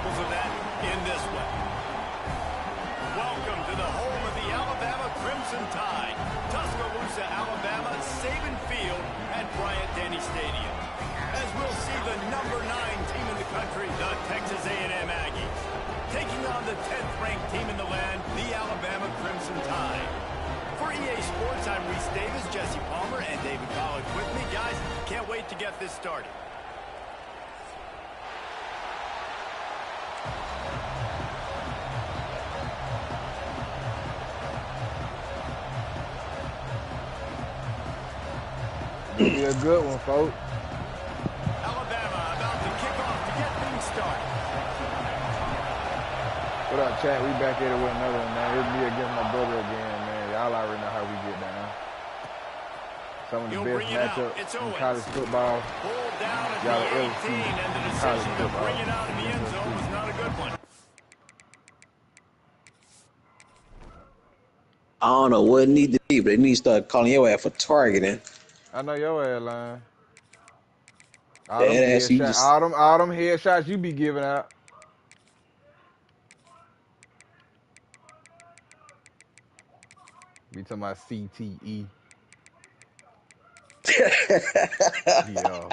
examples of that in this one. Welcome to the home of the Alabama Crimson Tide, Tuscaloosa, Alabama, Saban Field at Bryant-Denny Stadium. As we'll see the #9 team in the country, the Texas A&M Aggies, taking on the 10th-ranked team in the land, the Alabama Crimson Tide. For EA Sports, I'm Reese Davis, Jesse Palmer, and David Collins with me. Guys, can't wait to get this started. It'll be a good one, folks. Alabama about to kick off to get things started. What up, chat? We back at it with another one, man. It's me against my brother again, man. Y'all already know how we get down. Some of the best matchups in college football. Pulled down at Y'all the ever 18, see and the college decision to football. bring it out in the end zone was not a good one. I don't know what it needs to be, but they need to start calling your ass for targeting. I know your ass lying. All That them ass, you headshots, just... all them headshots you be giving out. We talking about CTE. Yeah.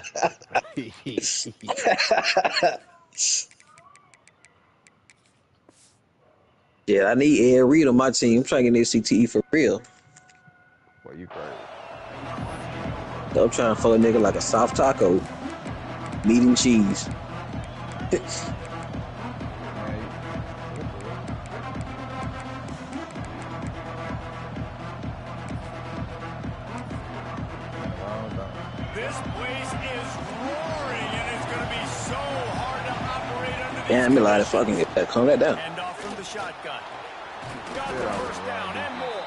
Yeah, I need Ed Reed on my team. I'm trying to get this CTE for real. Boy, you crazy. So I'm trying to fuck a nigga like a soft taco. Meat and cheese. This place is roaring, and it's going to be so hard to operate under these Damn, me like to fucking calm that down. Hand off from the shotgun. Got the first down and more.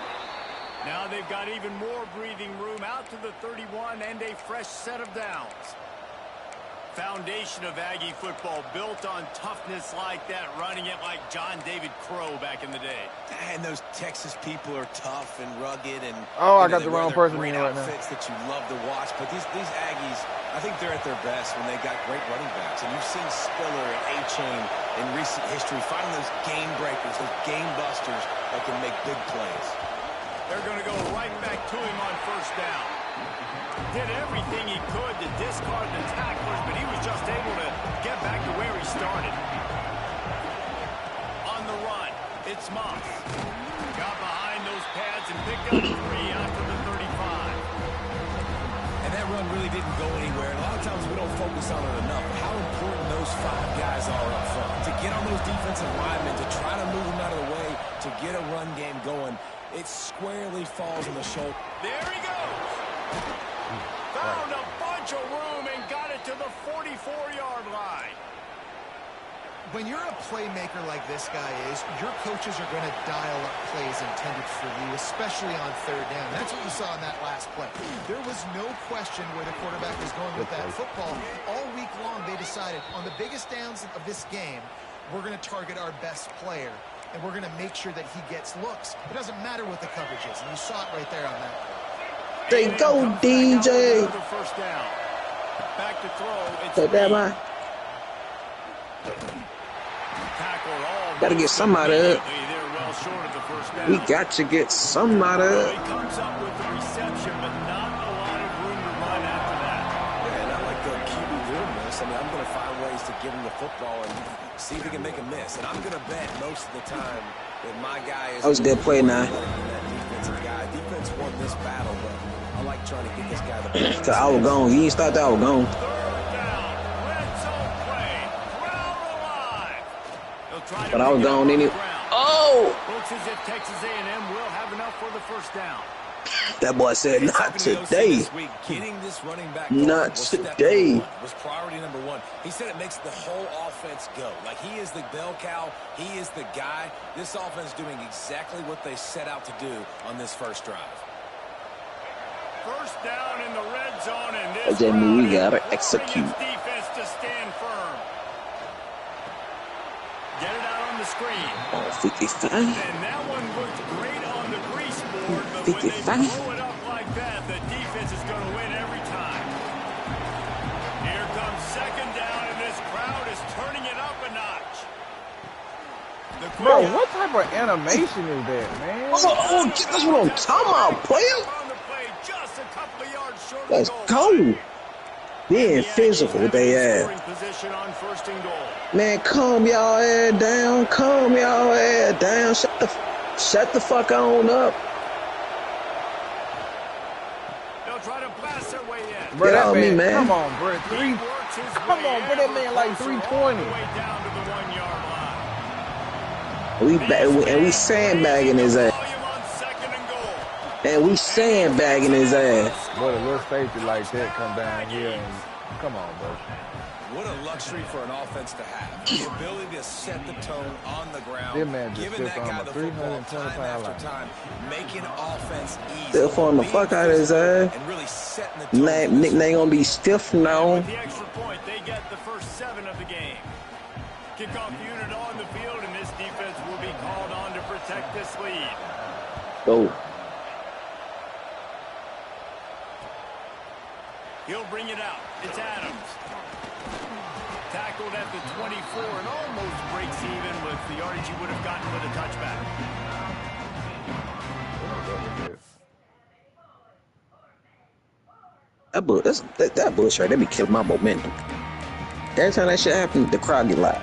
Now they've got even more breathing room out to the 31 and a fresh set of downs. Foundation of Aggie football built on toughness like that, running it like John David Crow back in the day. And those Texas people are tough and rugged, and I got the wrong person great in right now. outfits that you love to watch. But these Aggies, I think they're at their best when they got great running backs. And you've seen Spiller and A-Chain in recent history finding those game breakers, those game busters that can make big plays. They're going to go right back to him on first down. Did everything he could to discard the tacklers, but he was just able to get back to where he started. On the run, it's Moss. Got behind those pads and picked up 3 after the 35. And that run really didn't go anywhere. A lot of times we don't focus on it enough. How important those 5 guys are up front. To get on those defensive linemen, to try to move them out of the way, to get a run game going, it squarely falls on the shoulder. There he goes. Found a bunch of room and got it to the 44-yard line. When you're a playmaker like this guy is, your coaches are going to dial up plays intended for you, especially on third down. That's what you saw in that last play. There was no question where the quarterback was going with that football. All week long, they decided on the biggest downs of this game, we're going to target our best player, and we're going to make sure that he gets looks. It doesn't matter what the coverage is, and you saw it right there on that play. They go, DJ. First down. Back to throw. It's that gotta get some out of it. Well short of the first down. We got to get some out of it. He comes up with the reception, but not a lot of room to run after that. Yeah, not like the QB doing this. I mean, I'm going to find ways to give him the football and see if he can make a miss. And I'm going to bet most of the time that my guy is... That was a good play now. That defensive guy. Defense won this battle, but I like trying to get this guy the best. So I was gone. You ain't start that, I was gone. But I was gone anyway. Oh! Looks as if Texas A&M will have enough for the first down. That boy said, not today. Getting this running back not today. Was priority #1. He said it makes the whole offense go. Like, he is the bell cow. He is the guy. This offense doing exactly what they set out to do on this first drive. First down in the red zone, and this that mean we gotta execute. Defense to stand firm. Get it out on the screen. Oh, 55. And that one looked great on the grease board, but when they blow it up like that, the defense is going to win every time. Here comes second down, and this crowd is turning it up a notch. Bro, what type of animation is that, man? Oh, that's what I'm talking about, player. Let's go. Being physical, they are. Man, calm y'all ass down. Calm y'all ass down. Shut the fuck on up. They'll try to blast their way in. Bro, Get on me, man. Come on, bro. Come on, bro. That man like 320. We sandbagging his ass. And we sandbagging his ass. But a little safety like that come down here and come on, bro. What a luxury for an offense to have. The ability to set the tone on the ground. Giving that guy the football time after time. Making offense easy. Still falling the fuck out of his ass. And really setting the tone. Nick ain't gonna be stiff now. With the extra point, they get the first 7 of the game. Kickoff unit on the field, and this defense will be called on to protect this lead. Go. He'll bring it out. It's Adams. Tackled at the 24 and almost breaks even with the yardage he would have gotten with a touchback. That bullshit, they be killing my momentum. Every time that shit happens, the crowd get loud.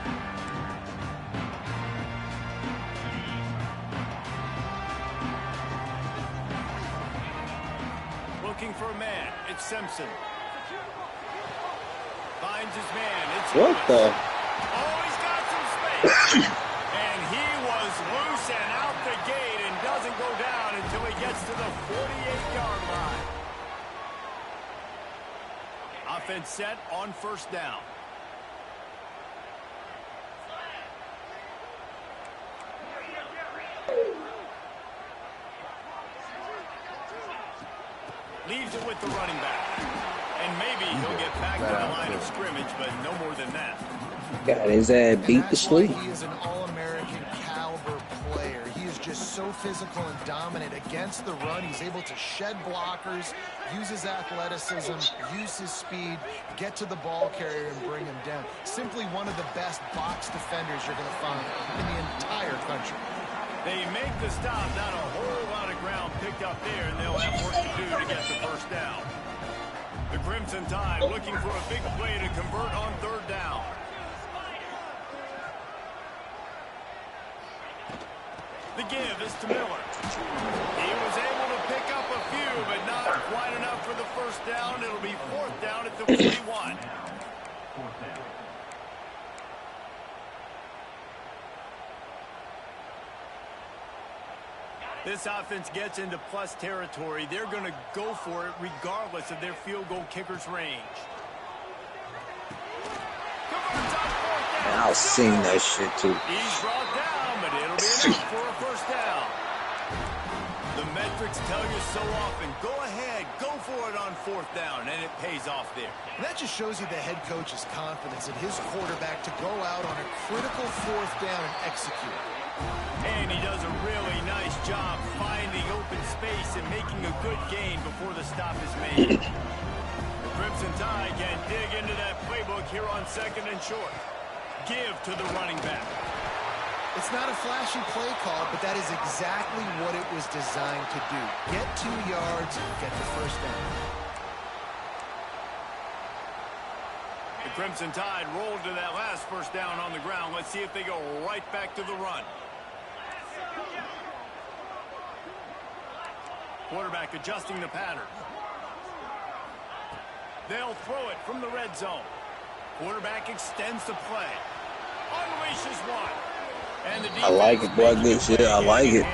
Looking for a man. It's Simpson. Finds his man. It's What the? Oh, he's got some space. And he was loose and out the gate and doesn't go down until he gets to the 48-yard line. Offense set on first down. Leaves it with the running back. And maybe he'll get back to the line of scrimmage, but no more than that. Got his ass beat to sleep. He is an all-American caliber player. He is just so physical and dominant against the run. He's able to shed blockers, use his athleticism, use his speed, get to the ball carrier and bring him down. Simply one of the best box defenders you're going to find in the entire country. They make the stop, not a whole lot of ground picked up there, and they'll have work to do to get the first down. The Crimson Tide looking for a big play to convert on third down. The give is to Miller. He was able to pick up a few, but not quite enough for the first down. It'll be fourth down at the 41. This offense gets into plus territory. They're going to go for it regardless of their field goal kicker's range. I've seen that shit too. He's brought down, but it'll be enough for a first down. The metrics tell you so often, go ahead, go for it on fourth down, and it pays off there. And that just shows you the head coach's confidence in his quarterback to go out on a critical fourth down and execute. And he does a really nice job finding open space and making a good gain before the stop is made. The Crimson Tide can dig into that playbook here on second and short. Give to the running back. It's not a flashy play call, but that is exactly what it was designed to do. Get 2 yards, get the first down. The Crimson Tide rolled to that last first down on the ground. Let's see if they go right back to the run. Quarterback adjusting the pattern. They'll throw it from the red zone. Quarterback extends the play. Unleashes one. And the I like it, boy. Good shit. I like it.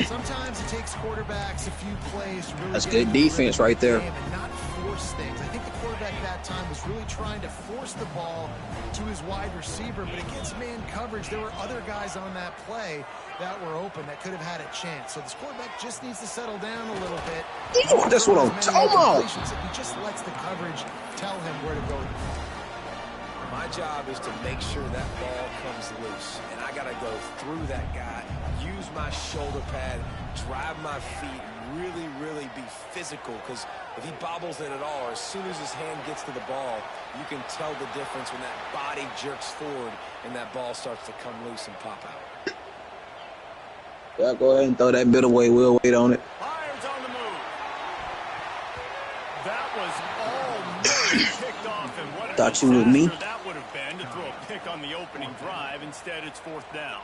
Sometimes it takes quarterbacks a few plays to really That's good defense right there. And not force things. I think the quarterback that time was really trying to force the ball to his wide receiver, but against man coverage, there were other guys on that play that were open that could have had a chance. So this quarterback just needs to settle down a little bit. That's what I'm talking about. He just lets the coverage tell him where to go. My job is to make sure that ball comes loose, and I got to go through that guy, use my shoulder pad, drive my feet really, really be physical, because if he bobbles it at all, or as soon as his hand gets to the ball, you can tell the difference when that body jerks forward and that ball starts to come loose and pop out. Yeah, go ahead and throw that bit away. We'll wait on it. Fires on the move. That was almost picked off, and what a Thought you was me. That would have been to throw a pick on the opening drive. Instead, it's 4th down.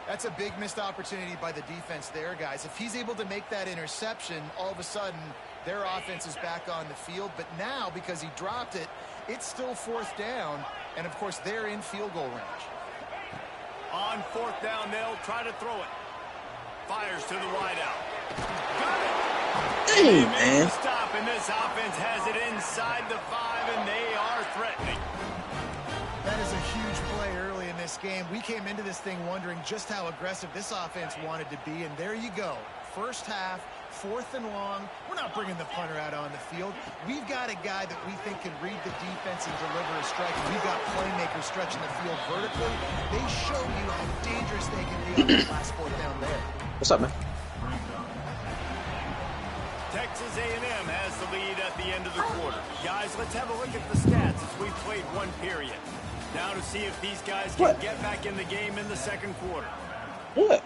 That's a big missed opportunity by the defense there, guys. If he's able to make that interception, all of a sudden, their offense is back on the field. But now, because he dropped it, it's still 4th down. And, of course, they're in field goal range. On 4th down, they'll try to throw it. Fires to the wideout. Got it. Dang, man. Stop, and this offense has it inside the 5, and they are threatening. That is a huge play early in this game. We came into this thing wondering just how aggressive this offense wanted to be, and there you go. First half, 4th and long. We're not bringing the punter out on the field. We've got a guy that we think can read the defense and deliver a strike. We've got playmakers stretching the field vertically. They show you how dangerous they can be on that last 4th down there. What's up, man? Texas A&M has the lead at the end of the quarter. Guys, let's have a look at the stats as we've played one period. Now to see if these guys can get back in the game in the 2nd quarter. What?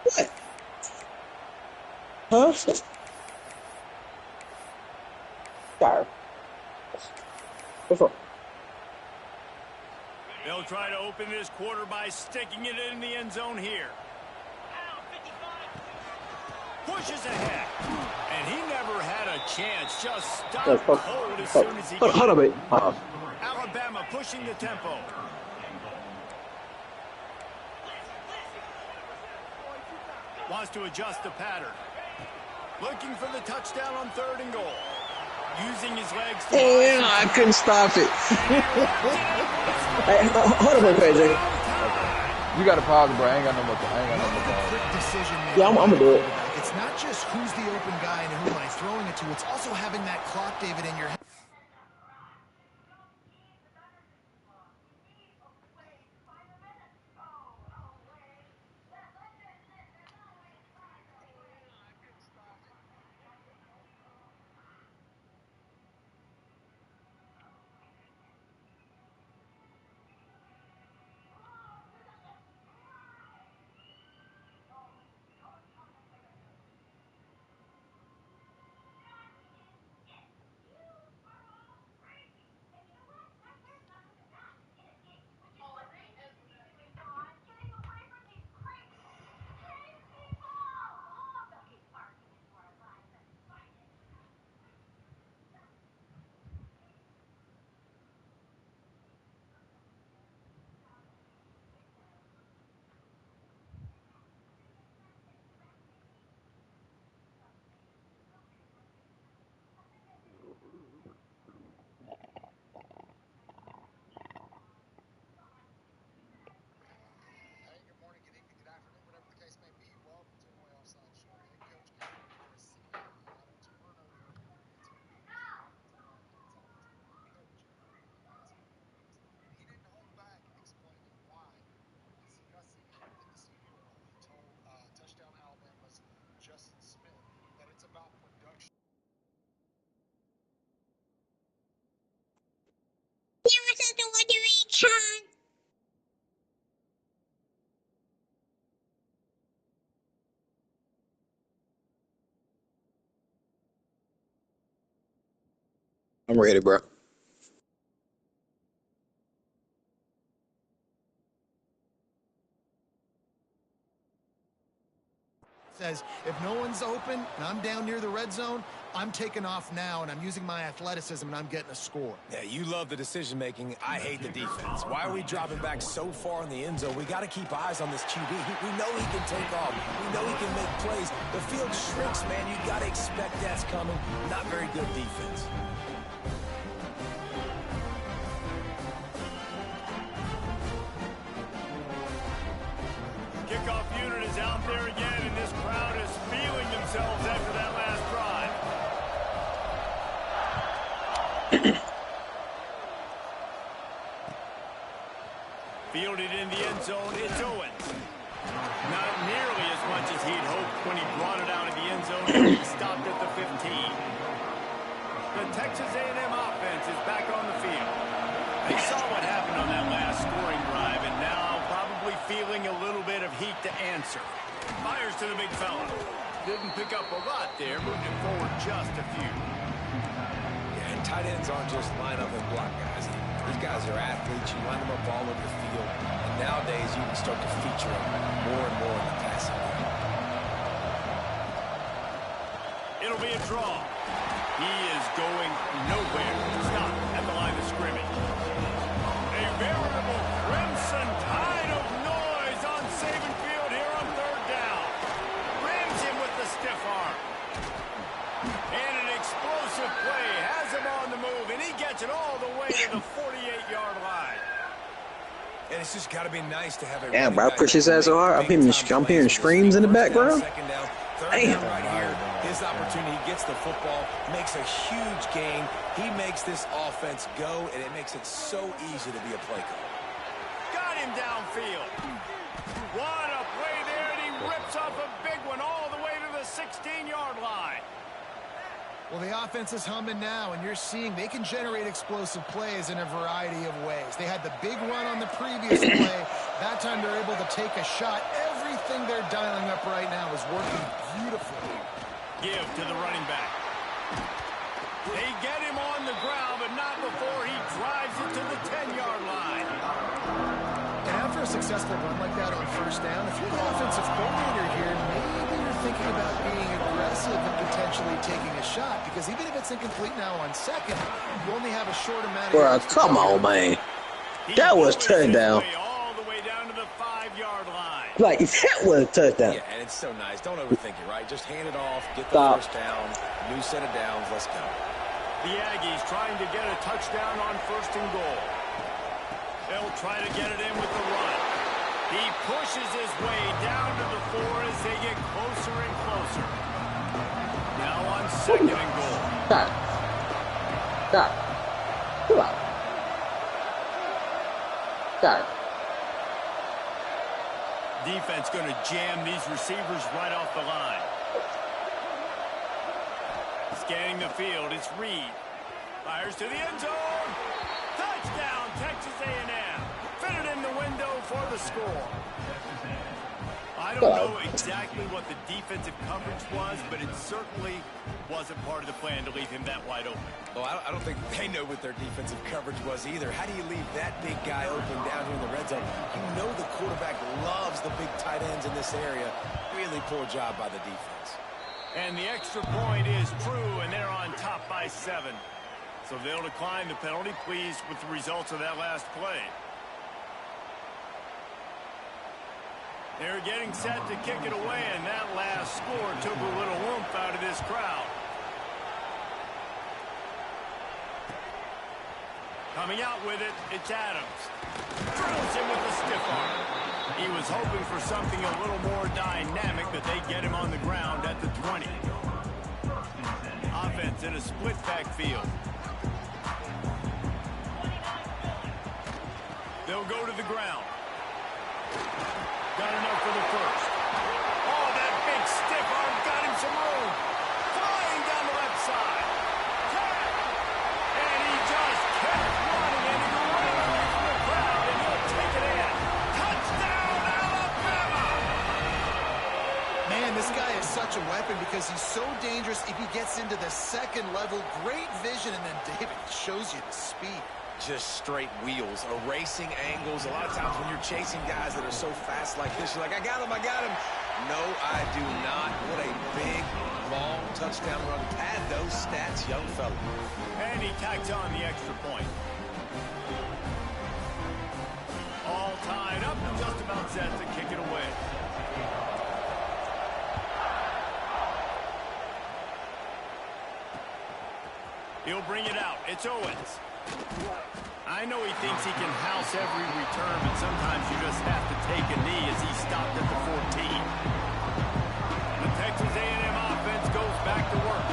What? Huh? Sorry. What's up? They'll try to open this quarter by sticking it in the end zone here. Pushes ahead. And he never had a chance. Just stopped cold as soon as he got it. Hold on, wait. Alabama pushing the tempo. Wants to adjust the pattern. Looking for the touchdown on 3rd and goal. Using his legs to... Damn, I couldn't stop it. Hey, hold on, KJ. You got to pause, bro. I ain't got no more time. Quick decision making. Yeah, I'm going to do it. It's not just who's the open guy and who am I throwing it to. It's also having that clock, David, in your head. I'm ready, bro. Says, if no one's open and I'm down near the red zone, I'm taking off now, and I'm using my athleticism, and I'm getting a score. Yeah, you love the decision-making. I hate the defense. Why are we dropping back so far in the end zone? We got to keep eyes on this QB. We know he can take off. We know he can make plays. The field shrinks, man. You got to expect that's coming. Not very good defense. Kickoff unit is out there again, and this crowd is feeling themselves after that last drive. Fielded in the end zone, it's Owens. Not nearly as as much as he'd hoped when he brought it out of the end zone and he stopped at the 15. The Texas A&M offense is back on the field. They saw what happened on that last scoring drive, and now probably feeling a little bit of heat to answer. Fires to the big fella. Didn't pick up a lot there, moving it forward just a few. Yeah, and tight ends aren't just line up and block guys. These guys are athletes. You line them up all over the field. And nowadays, you can start to feature them more and more in the passing game. It'll be a draw. He is going nowhere. Stop at the line of scrimmage. A veritable crimson tide of noise on Saban Field here on third down. Rams him with the stiff arm. And an explosive play has him on the move, and he gets it all the way to the 48-yard line. And it's just got to be nice to have a damn, bro, push his ass so hard. I'm hearing screams in the background. Damn. Right here, his opportunity, he gets the football, makes a huge gain. He makes this offense go, and it makes it so easy to be a play caller. Got him downfield. What a play there, and he rips off a big one all the way to the 16-yard line. Well, the offense is humming now, and you're seeing they can generate explosive plays in a variety of ways. They had the big run on the previous play. That time they're able to take a shot. Everything they're dialing up right now is working beautifully. Give to the running back. They get him on the ground, but not before he drives it to the 10-yard line. And after a successful run like that on first down, if you're the offensive coordinator here, maybe you're thinking about being aggressive and potentially taking a shot, because even if it's incomplete now on second, you only have a short amount of... Bro, come on, man. That was touchdown. All the way down to the 5-yard line. Like, that was a touchdown. Yeah, and it's so nice. Don't overthink it, right? Just hand it off, get the first down, new set of downs, let's go. The Aggies trying to get a touchdown on first and goal. They'll try to get it in with the run. He pushes his way down to the 4 as they get closer and closer. Now on second and goal. Stop. Come on. Stop. Defense going to jam these receivers right off the line. Scanning the field, it's Reed. Fires to the end zone. Touchdown, Texas A&M. Fitted in the window for the score. I don't know exactly what the defensive coverage was, but it certainly wasn't part of the plan to leave him that wide open. Well, I don't think they know what their defensive coverage was either. How do you leave that big guy open down here in the red zone? You know the quarterback loves the big tight ends in this area. Really poor job by the defense. And the extra point is true, and they're on top by 7. So they'll decline the penalty, pleased with the results of that last play. They're getting set to kick it away, and that last score took a little oomph out of this crowd. Coming out with it, it's Adams. Drills him with a stiff arm. He was hoping for something a little more dynamic, but they get him on the ground at the 20. Offense in a split backfield. They'll go to the ground. Got enough for the first. Oh, that big stiff arm got him some room. Flying down the left side. And he just kept running, and he ran away from the crowd, and he'll take it in. Touchdown, Alabama! Man, this guy is such a weapon because he's so dangerous if he gets into the second level. Great vision, and then David shows you the speed. Just straight wheels, erasing angles. A lot of times when you're chasing guys that are so fast like this, you're like, I got him. No, I do not. What a big, long touchdown run. Pad those stats, young fella. And he tacks on the extra point. All tied up and just about set to kick it away. He'll bring it out. It's Owens. I know he thinks he can house every return, but sometimes you just have to take a knee as he stopped at the 14. The Texas A&M offense goes back to work.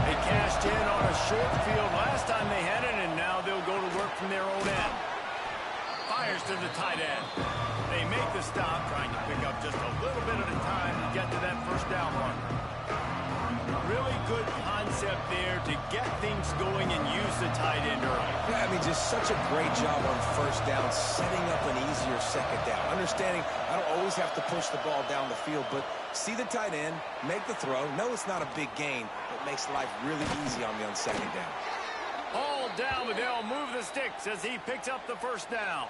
They cashed in on a short field last time they had it, and now they'll go to work from their own end. Fires to the tight end. They make the stop, trying to pick up just a little bit at a time get to that first down marker. Really good concept there to get things going and use the tight end early. Yeah, I mean, just such a great job on first down, setting up an easier second down. Understanding I don't always have to push the ball down the field, but see the tight end, make the throw. No, it's not a big gain, but makes life really easy on me on second down. All down, but they'll move the sticks as he picks up the first down.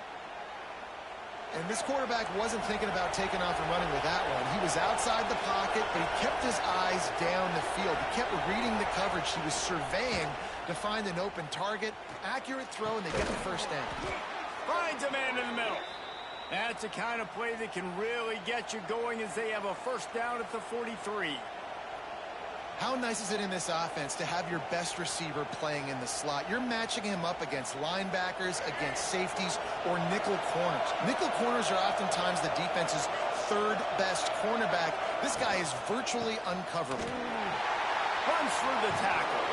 And this quarterback wasn't thinking about taking off and running with that one. He was outside the pocket, but he kept his eyes down the field. He kept reading the coverage. He was surveying to find an open target. Accurate throw, and they get the first down. Finds a man in the middle. That's the kind of play that can really get you going as they have a first down at the 43. How nice is it in this offense to have your best receiver playing in the slot? You're matching him up against linebackers, against safeties, or nickel corners. Nickel corners are oftentimes the defense's third best cornerback. This guy is virtually uncoverable. Runs through the tackle.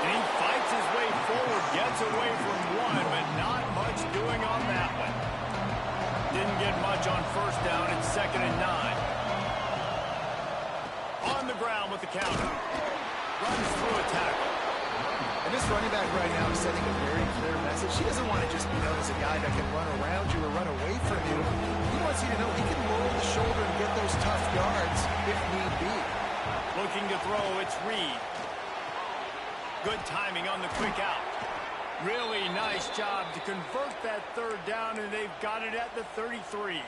And he fights his way forward, gets away from one, but not much doing on that one. Didn't get much on first down. It's 2nd and 9. On the ground with the counter. Runs through a tackle. And this running back right now is sending a very clear message. He doesn't want to just be known as a guy that can run around you or run away from you. He wants you to know he can roll the shoulder and get those tough yards if need be. Looking to throw, it's Reed. Good timing on the quick out. Really nice job to convert that third down, and they've got it at the 33.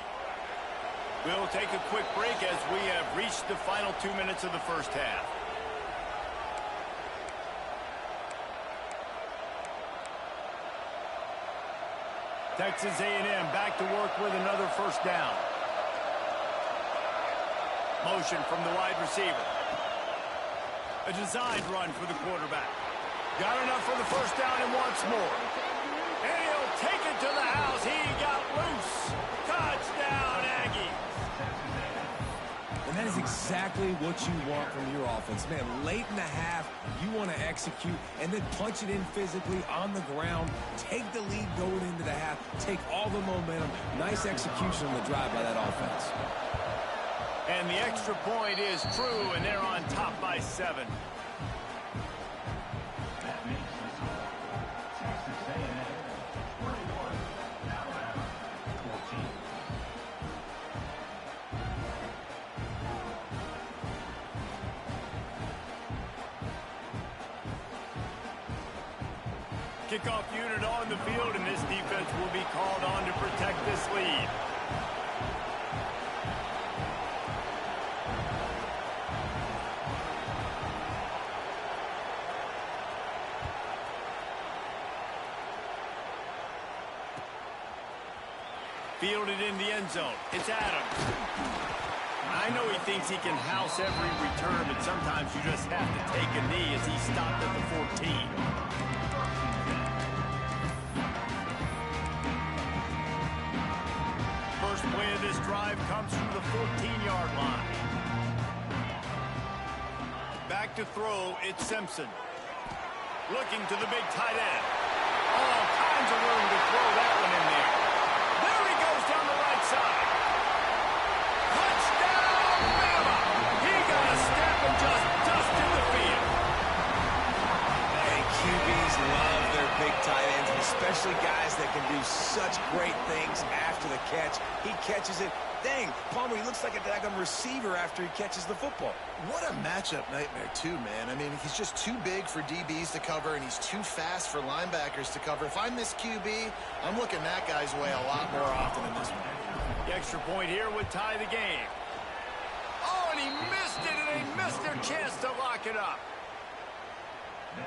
We'll take a quick break as we have reached the final 2 minutes of the first half. Texas A&M back to work with another first down. Motion from the wide receiver. A designed run for the quarterback. Got enough for the first down and wants more. And he'll take it to the house. He got loose. Touchdown, Aggie. And that is exactly what you want from your offense. Man, late in the half, you want to execute and then punch it in physically on the ground. Take the lead going into the half. Take all the momentum. Nice execution on the drive by that offense. And the extra point is true, and they're on top by 7. Kickoff unit on the field, and this defense will be called on to protect this lead. Fielded in the end zone. It's Adams. I know he thinks he can house every return, but sometimes you just have to take a knee as he stopped at the 14. First play of this drive comes from the 14-yard line. Back to throw, it's Simpson. Looking to the big tight end. All kinds of room to throw that one in there. There he goes down the right side. Touchdown, Bama! He got a step and just dusted the field. Hey, QBs love their big tight ends, especially guys that can do such great things after the catch. He catches it. Dang, Palmer, he looks like a daggum receiver after he catches the football. What a matchup nightmare, too, man. I mean, he's just too big for DBs to cover, and he's too fast for linebackers to cover. If I'm this QB, I'm looking that guy's way a lot more often than this one. The extra point here would tie the game. Oh, and he missed it, and they missed their chance to lock it up.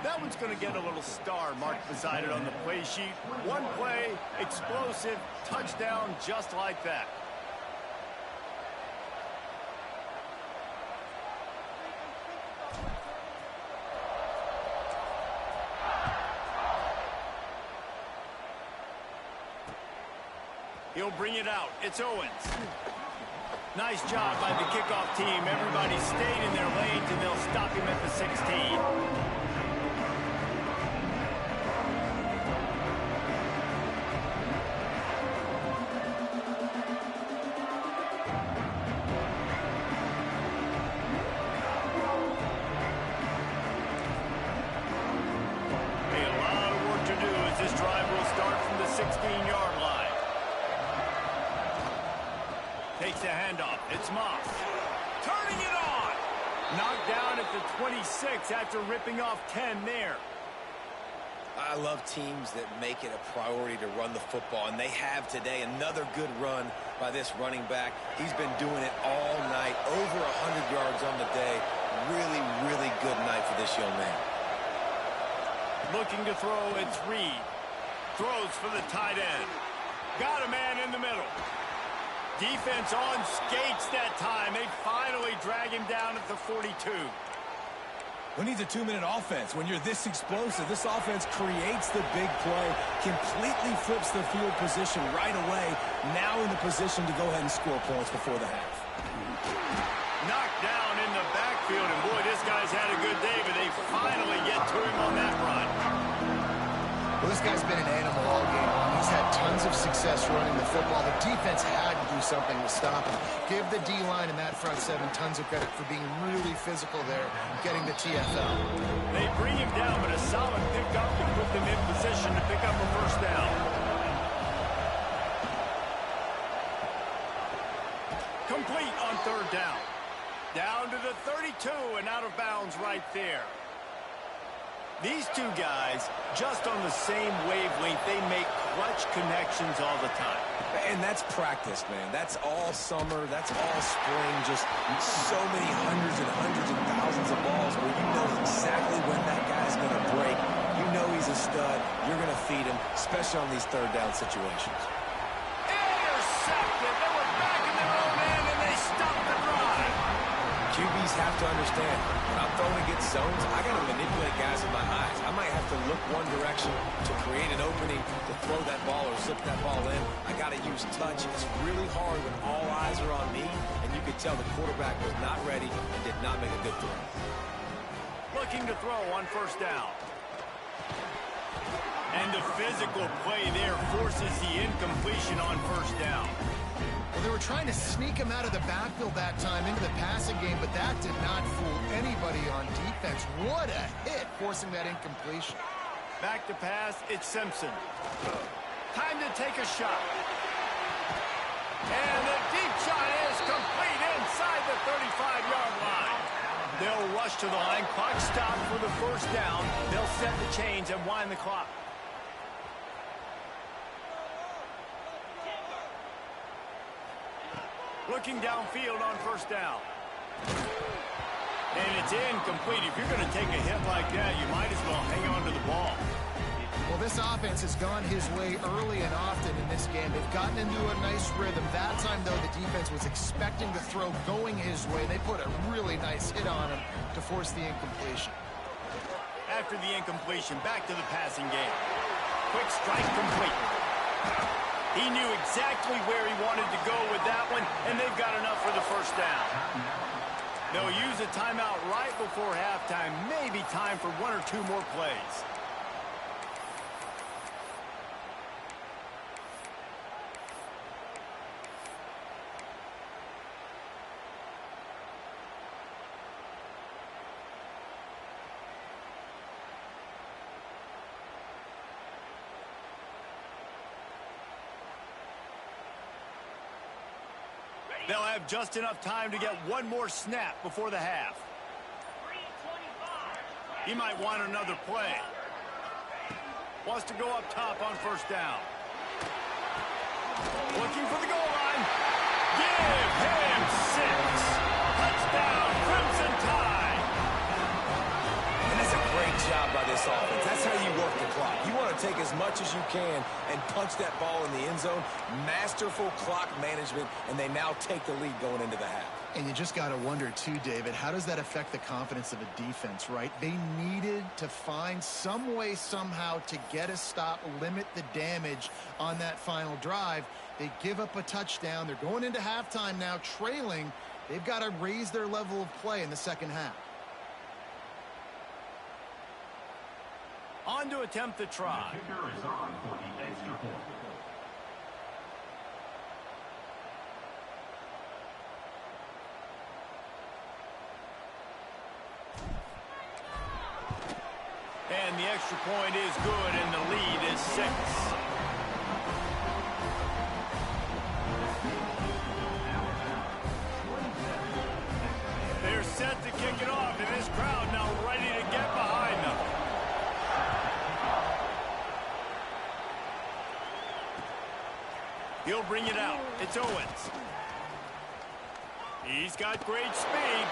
That one's going to get a little star marked beside it on the play sheet. One play, explosive, touchdown, just like that. He'll bring it out. It's Owens. Nice job by the kickoff team. Everybody stayed in their lanes, and they'll stop him at the 16. takes the handoff. It's Moss. Turning it on. Knocked down at the 26 after ripping off 10 there. I love teams that make it a priority to run the football, and they have today. Another good run by this running back. He's been doing it all night, over 100 yards on the day. Really, really good night for this young man. Looking to throw, it's Reed. Throws for the tight end. Got a man in the middle. Defense on skates that time. They finally drag him down at the 42. Who needs a 2-minute offense? When you're this explosive, this offense creates the big play, completely flips the field position right away, now in the position to go ahead and score points before the half. Knocked down in the backfield, and boy, this guy's had a good day, but they finally get to him on that run. Well, this guy's been an animal all game long. He's had tons of success running the football. The defense had to do something to stop him. Give the D-line and that front seven tons of credit for being really physical there, getting the TFL. They bring him down, but a solid pickup to put them in position to pick up a first down. Complete on third down. Down to the 32 and out of bounds right there. These two guys, just on the same wavelength, they make clutch connections all the time. And that's practice, man. That's all summer. That's all spring. Just so many hundreds and thousands of balls where you know exactly when that guy's going to break. You know he's a stud. You're going to feed him, especially on these third down situations. Intercepted. They were back in their own end, and they stopped the drive. QBs have to understand, when I'm throwing against zones, I got to manipulate guys with my eyes. I might have to look one direction to create an opening to throw that ball or slip that ball in. I got to use touch. It's really hard when all eyes are on me, and you could tell the quarterback was not ready and did not make a good throw. Looking to throw on first down. And the physical play there forces the incompletion on first down. Well, they were trying to sneak him out of the backfield that time into the passing game, but that did not fool anybody on defense. What a hit, forcing that incompletion. Back to pass, it's Simpson. Time to take a shot. And the deep shot is complete inside the 35-yard line. They'll rush to the line. Clock stopped for the first down. They'll set the chains and wind the clock. Looking downfield on first down. And it's incomplete. If you're going to take a hit like that, you might as well hang on to the ball. Well, this offense has gone his way early and often in this game. They've gotten into a nice rhythm. That time, though, the defense was expecting the throw going his way. They put a really nice hit on him to force the incompletion. After the incompletion, back to the passing game. Quick strike complete. He knew exactly where he wanted to go with that one, and they've got enough for the first down. They'll use a timeout right before halftime. Maybe time for one or two more plays. They'll have just enough time to get one more snap before the half. He might want another play. Wants to go up top on first down. Looking for the goal line. Give him 6. Touchdown, Crimson Tide. And that's a great job by this offense. That's how you work the clock. You want to take as much as you can and punch that ball in the end zone. Masterful clock management, and they now take the lead going into the half. And you just got to wonder, too, David, how does that affect the confidence of a defense, right? They needed to find some way, somehow, to get a stop, limit the damage on that final drive. They give up a touchdown. They're going into halftime now, trailing. They've got to raise their level of play in the second half. On to attempt the try. And the extra point is good, and the lead is 6. He'll bring it out. It's Owens. He's got great speed.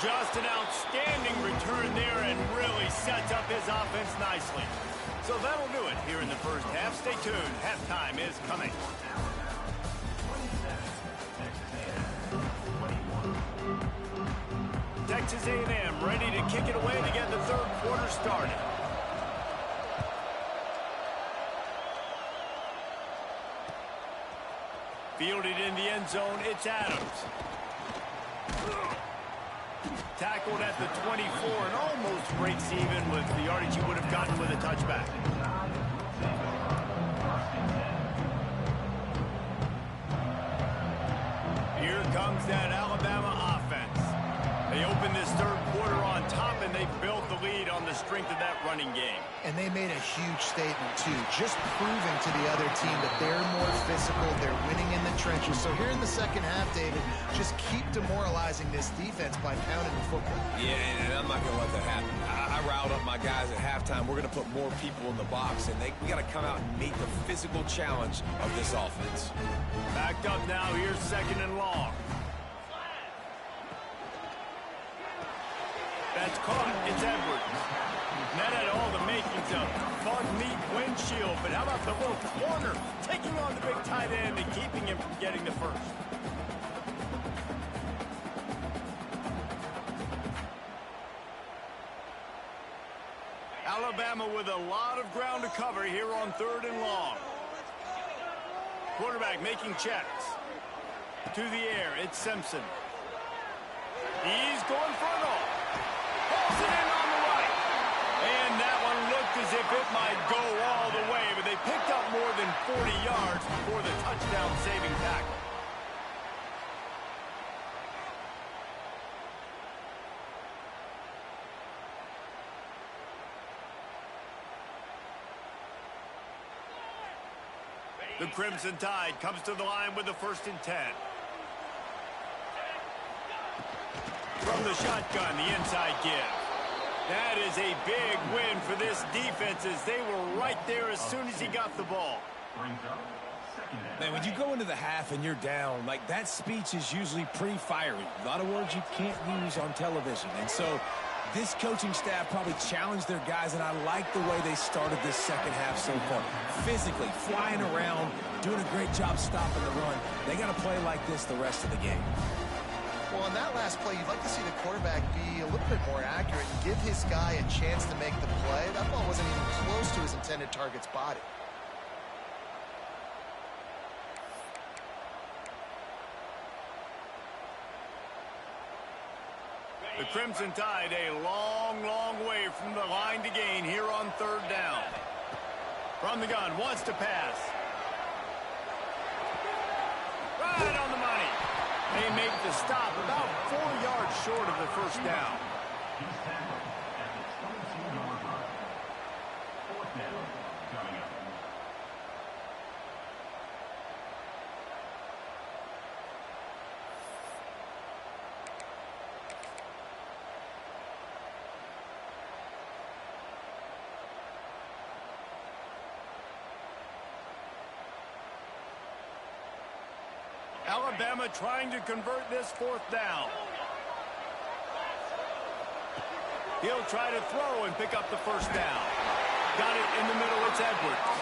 Just an outstanding return there and really sets up his offense nicely. So that'll do it here in the first half. Stay tuned. Halftime is coming. Texas A&M ready to kick it away to get the third quarter started. Fielded in the end zone, it's Adams. Tackled at the 24 and almost breaks even with the yardage he would have gotten with a touchback. Here comes that Alabama offense. They open this third quarter on top, and they built the lead on the strength of that running game. And they made a huge statement, too, just proving to the other team that they're more physical, they're winning in the trenches. So here in the second half, David, just keep demoralizing this defense by pounding the football. Yeah, and I'm not going to let that happen. I riled up my guys at halftime. We're going to put more people in the box, and we got to come out and meet the physical challenge of this offense. Backed up now, here's second and long. That's caught. It's Edwards. That had all the makings of bug meat windshield, but how about the little corner taking on the big tight end and keeping him from getting the first? Alabama with a lot of ground to cover here on third and long. Quarterback making checks. To the air, it's Simpson. He's going for it all. Pulls it in on the right. And that one looked as if it might go all the way, but they picked up more than 40 yards before the touchdown-saving tackle. The Crimson Tide comes to the line with the 1st and 10. From the shotgun, the inside give. That is a big win for this defense as they were right there as soon as he got the ball. Man, when you go into the half and you're down, like that speech is usually pretty fiery. A lot of words you can't use on television. And so this coaching staff probably challenged their guys, and I like the way they started this second half so far. Physically, flying around, doing a great job stopping the run. They got to play like this the rest of the game. Well, on that last play, you'd like to see the quarterback be a little bit more accurate and give his guy a chance to make the play. That ball wasn't even close to his intended target's body. The Crimson Tide a long, long way from the line to gain here on third down. From the gun, wants to pass. Right on the money. They make the stop about 4 yards short of the first down. Alabama trying to convert this 4th down. He'll try to throw and pick up the first down. Got it in the middle, it's Edwards.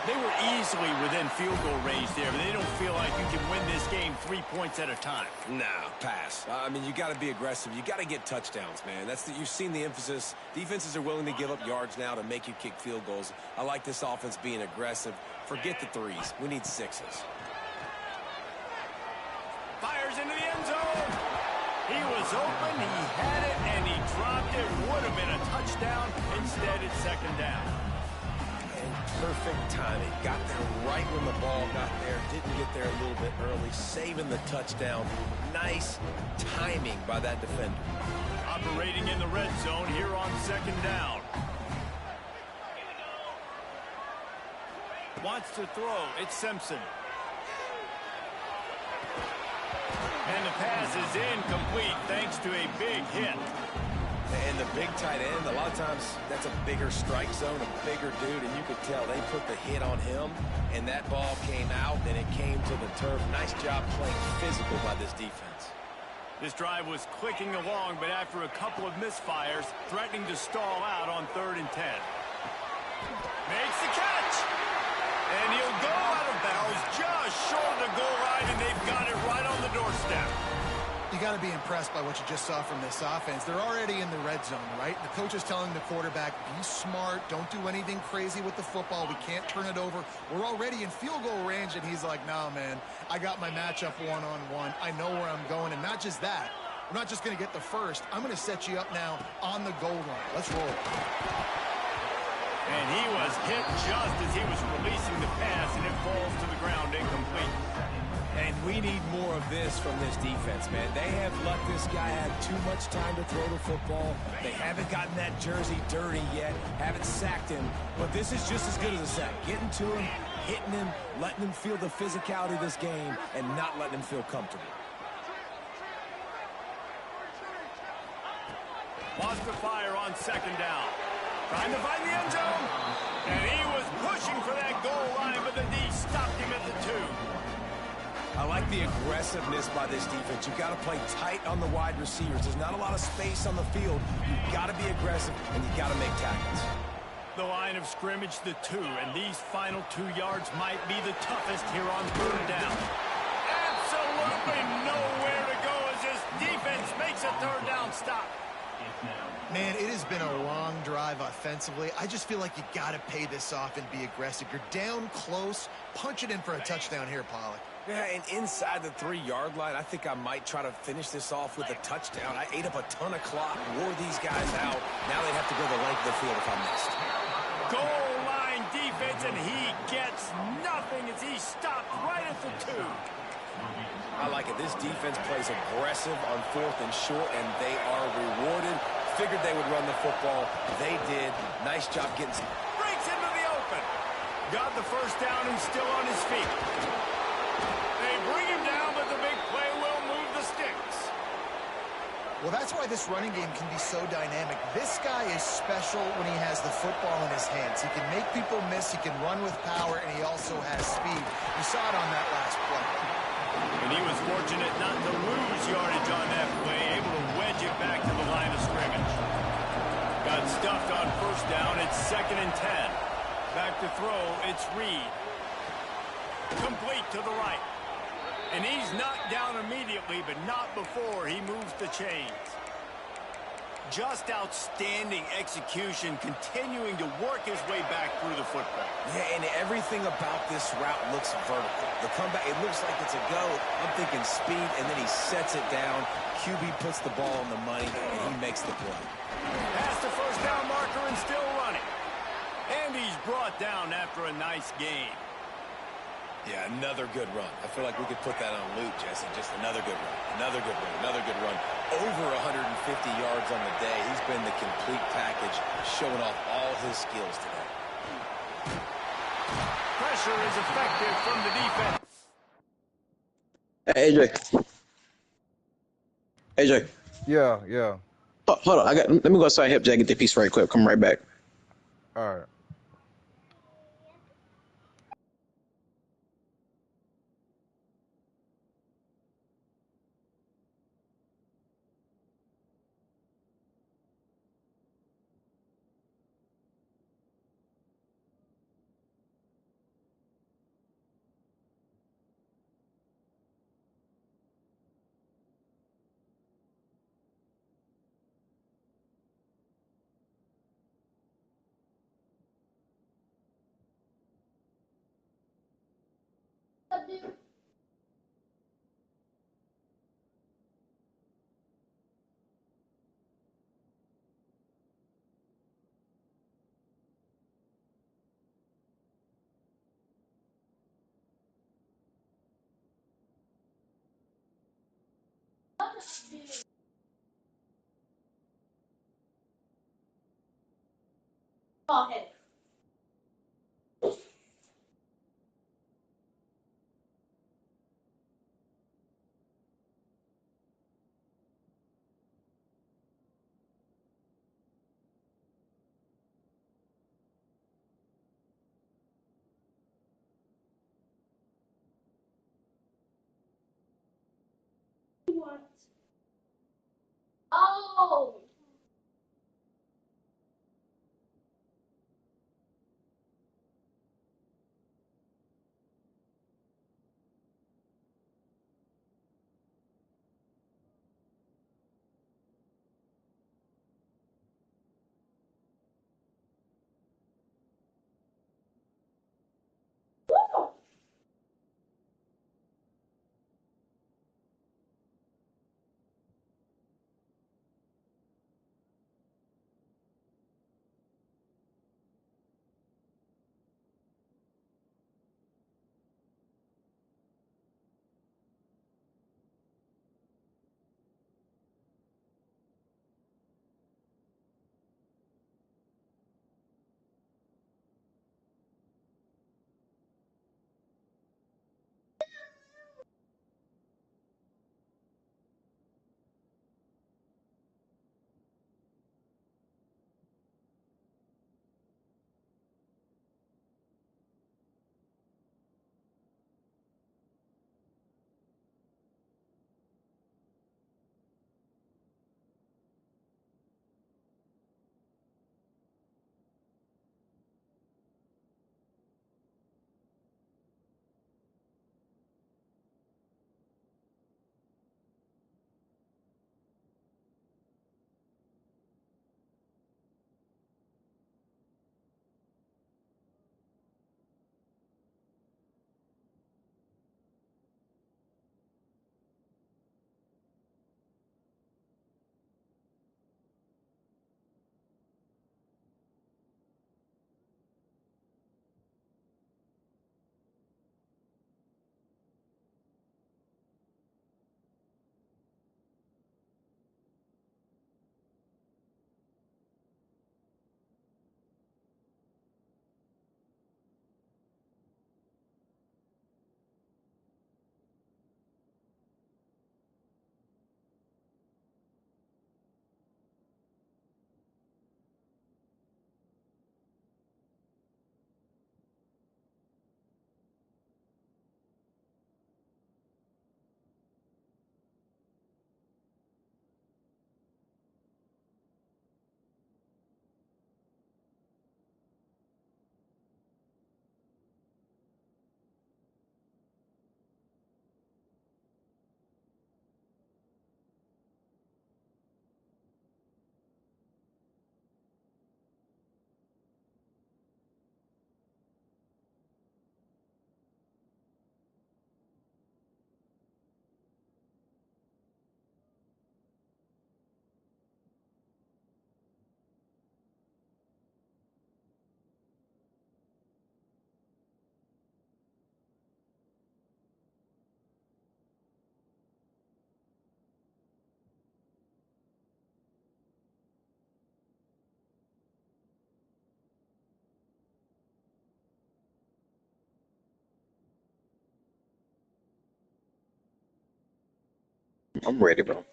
They were easily within field goal range there, but they don't feel like you can win this game 3 points at a time. Nah, pass. I mean, you got to be aggressive. You got to get touchdowns, man. You've seen the emphasis. Defenses are willing to give up yards now to make you kick field goals. I like this offense being aggressive. Forget the threes. We need sixes. Fires into the end zone. He was open, he had it, and he dropped it. Would have been a touchdown. Instead, it's second down. And perfect timing. Got there right when the ball got there. Didn't get there a little bit early. Saving the touchdown. Nice timing by that defender. Operating in the red zone here on second down. Wants to throw. It's Simpson. And the pass is incomplete thanks to a big hit. And the big tight end, a lot of times that's a bigger strike zone, a bigger dude, and you could tell they put the hit on him, and that ball came out, and it came to the turf. Nice job playing physical by this defense. This drive was clicking along, but after a couple of misfires, threatening to stall out on 3rd and 10. Makes the catch! And he'll go out of bounds just short of the goal line, and they've got it right on the doorstep. You got to be impressed by what you just saw from this offense. They're already in the red zone, right? The coach is telling the quarterback, be smart, don't do anything crazy with the football. We can't turn it over. We're already in field goal range, and he's like, nah, man, I got my matchup one-on-one. I know where I'm going, and not just that. I'm not just going to get the first. I'm going to set you up now on the goal line. Let's roll. And he was hit just as he was releasing the pass, and it falls to the ground incomplete. And we need more of this from this defense, man. They have let this guy have too much time to throw the football. They haven't gotten that jersey dirty yet, haven't sacked him. But this is just as good as a sack. Getting to him, hitting him, letting him feel the physicality of this game, and not letting him feel comfortable. Wants to fire on 2nd down. Trying to find the end zone. And he was pushing for that goal line, but the D stopped him at the 2. I like the aggressiveness by this defense. You've got to play tight on the wide receivers. There's not a lot of space on the field. You've got to be aggressive, and you've got to make tackles. The line of scrimmage, the 2, and these final 2 yards might be the toughest here on 3rd down. Absolutely nowhere to go as this defense makes a 3rd down stop. Man, it has been a long drive offensively. I just feel like you got to pay this off and be aggressive. You're down close. Punch it in for a touchdown here, Pollack. Yeah, and inside the 3-yard line, I think I might try to finish this off with a touchdown. I ate up a ton of clock, wore these guys out. Now they'd have to go the length of the field if I missed. Goal line defense, and he gets nothing as he stopped right at the 2. I like it. This defense plays aggressive on 4th and short, and they are rewarded. Figured they would run the football. They did. Nice job getting... Breaks into the open. Got the first down and still on his feet. They bring him down, but the big play will move the sticks. Well, that's why this running game can be so dynamic. This guy is special when he has the football in his hands. He can make people miss, he can run with power, and he also has speed. You saw it on that last play. And he was fortunate not to lose yardage on that play, able to wedge it back to the line of scrimmage. Got stuffed on 1st down, it's 2nd and 10. Back to throw, it's Reed. Complete to the right. And he's knocked down immediately, but not before he moves the chains. Just outstanding execution, continuing to work his way back through the football. Yeah, and everything about this route looks vertical. The comeback, it looks like it's a go. I'm thinking speed, and then he sets it down. QB puts the ball on the money, and he makes the play. Past the 1st down marker and still running. And he's brought down after a nice game. Yeah, another good run. I feel like we could put that on loop, Jesse. Just another good run, another good run, another good run. Over 150 yards on the day. He's been the complete package, showing off all his skills today. Pressure is effective from the defense. Hey, AJ. AJ. Yeah. Oh, hold on. Let me go outside and help Jay get the piece right quick. Come right back. All right. I'm ready, bro.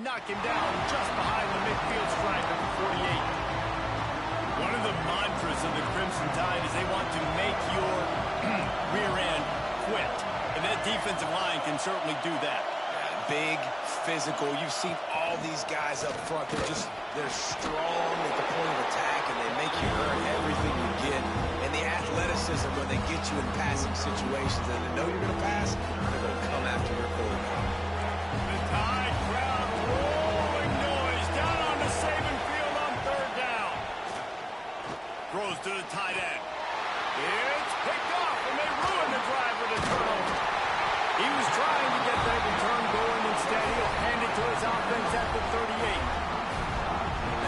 Knock him down just behind the midfield stripe at the 48. One of the mantras of the Crimson Tide is they want to make your rear end quit. And that defensive line can certainly do that. Big, physical. You've seen all these guys up front. They're strong at the point of attack, and they make you earn everything you get. And the athleticism when they get you in passing situations, and they know you're going to pass, they're going to come after your quarterback. The Tide crowd rolling noise down on the Saban field on third down. Throws to the tight end. It's picked off, and they ruin the drive with a turnover. He was trying to get that return going. Instead, he'll hand it to his offense at the 38.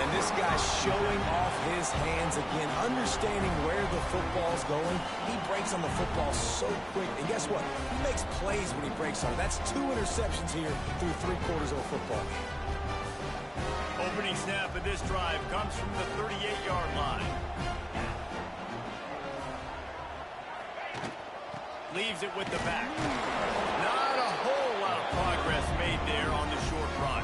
And this guy's showing off his hands again, understanding where the football's going. He breaks on the football so quick. And guess what? He makes plays when he breaks on it. That's 2 interceptions here through 3 quarters of a football game. Opening snap of this drive comes from the 38-yard line. Leaves it with the back. Not a whole lot of progress made there on the short run.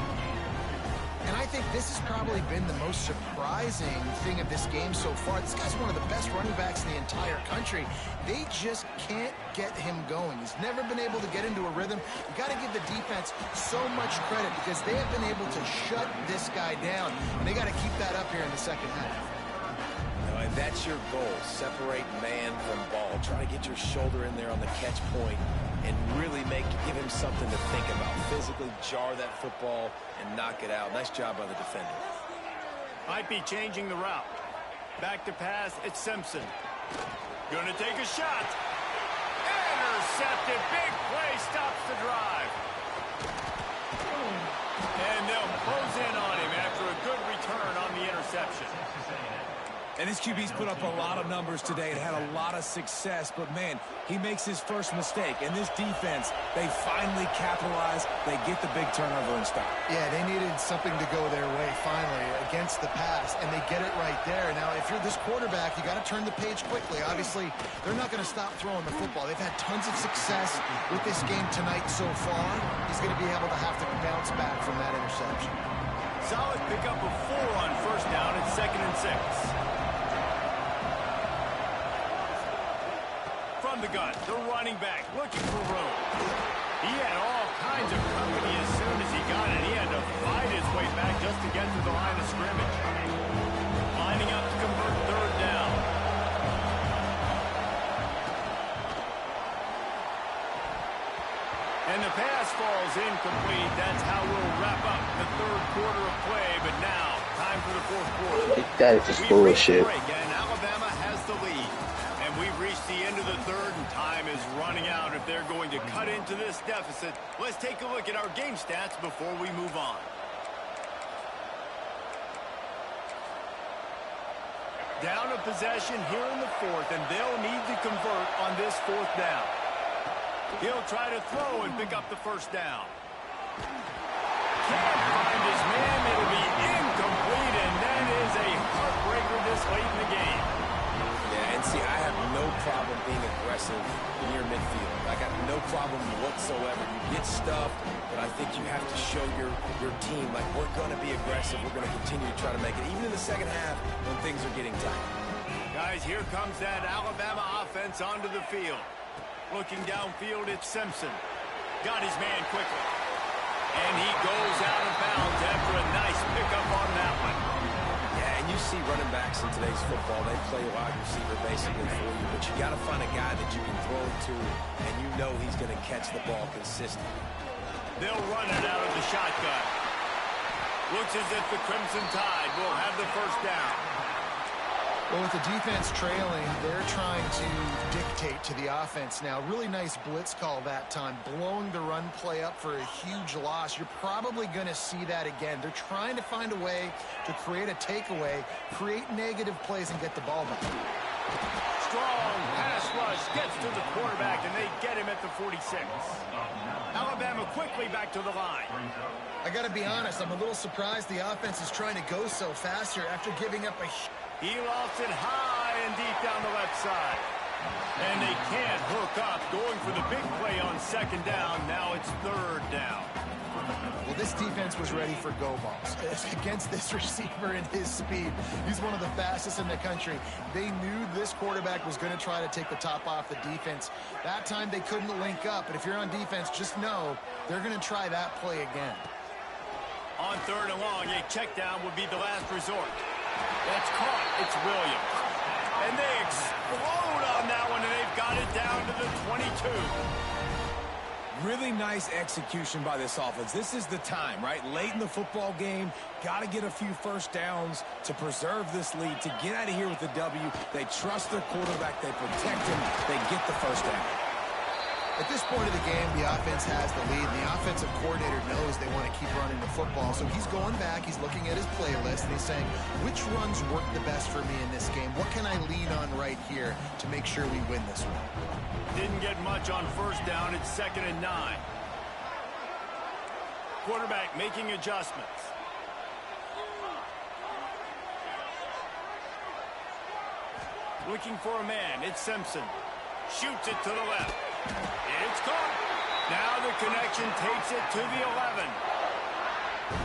And I think this has probably been the most surprising thing of this game so far. This guy's one of the best running backs in the entire country. They just can't get him going. He's never been able to get into a rhythm. You got to give the defense so much credit because they have been able to shut this guy down, and they got to keep that up here in the second half. And that's your goal. Separate man from ball. Try to get your shoulder in there on the catch point and really give him something to think about. Physically jar that football and knock it out. Nice job by the defender. Might be changing the route. Back to pass, it's Simpson. Gonna take a shot. Intercepted. Big play stops the drive. And they'll close in on him after a good return on the interception. And his QB's put up a lot of numbers today and had a lot of success, but man, he makes his first mistake. And this defense, they finally capitalize. They get the big turnover and stop. Yeah, they needed something to go their way finally against the pass, and they get it right there. Now, if you're this quarterback, you got to turn the page quickly. Obviously, they're not going to stop throwing the football. They've had tons of success with this game tonight so far. He's going to be able to have to bounce back from that interception. Solid pickup of 4 on first down at 2nd and 6. From the gun, the running back looking for room. He had all kinds of company as soon as he got it. He had to fight his way back just to get to the line of scrimmage. Lining up to convert 3rd down. And the pass falls incomplete. That's how we'll wrap up the 3rd quarter of play. But now, time for the 4th quarter. That is just bullshit. And Alabama has the lead. And we've reached the end of the 3rd, and time is running out if they're going to cut into this deficit. Let's take a look at our game stats before we move on. Down a possession here in the 4th, and they'll need to convert on this 4th down. He'll try to throw and pick up the 1st down. Can't find his man. It'll be incomplete, and that is a heartbreaker this late in the game. And see, I have no problem being aggressive near midfield. I got no problem whatsoever. You get stuffed, but I think you have to show your team, like, we're going to be aggressive. We're going to continue to try to make it, even in the second half when things are getting tight. Guys, here comes that Alabama offense onto the field. Looking downfield, it's Simpson. Got his man quickly. And he goes out of bounds after a nice pickup on that one. And you see running backs in today's football, they play wide receiver basically for you, but you got to find a guy that you can throw it to, and you know he's going to catch the ball consistently. They'll run it out of the shotgun. Looks as if the Crimson Tide will have the 1st down. Well, with the defense trailing, they're trying to dictate to the offense now. Really nice blitz call that time, blowing the run play up for a huge loss. You're probably going to see that again. They're trying to find a way to create a takeaway, create negative plays, and get the ball back. Strong pass rush gets to the quarterback, and they get him at the 46. Alabama quickly back to the line. I got to be honest, I'm a little surprised the offense is trying to go so fast here after giving up a... He lost it high and deep down the left side. And they can't hook up. Going for the big play on 2nd down. Now it's 3rd down. Well, this defense was ready for go balls. Against this receiver and his speed, he's one of the fastest in the country. They knew this quarterback was going to try to take the top off the defense. That time they couldn't link up. But if you're on defense, just know they're going to try that play again. On 3rd and long, a check down would be the last resort. That's caught. It's Williams. And they explode on that one, and they've got it down to the 22. Really nice execution by this offense. This is the time, right? Late in the football game, got to get a few 1st downs to preserve this lead, to get out of here with the W. They trust their quarterback. They protect him. They get the 1st down. At this point of the game, the offense has the lead. The offensive coordinator knows they want to keep running the football. So he's going back, he's looking at his playlist, and he's saying, which runs work the best for me in this game? What can I lean on right here to make sure we win this one? Didn't get much on 1st down. It's 2nd and 9. Quarterback making adjustments. Looking for a man. It's Simpson. Shoots it to the left. It's caught. Now the connection takes it to the 11.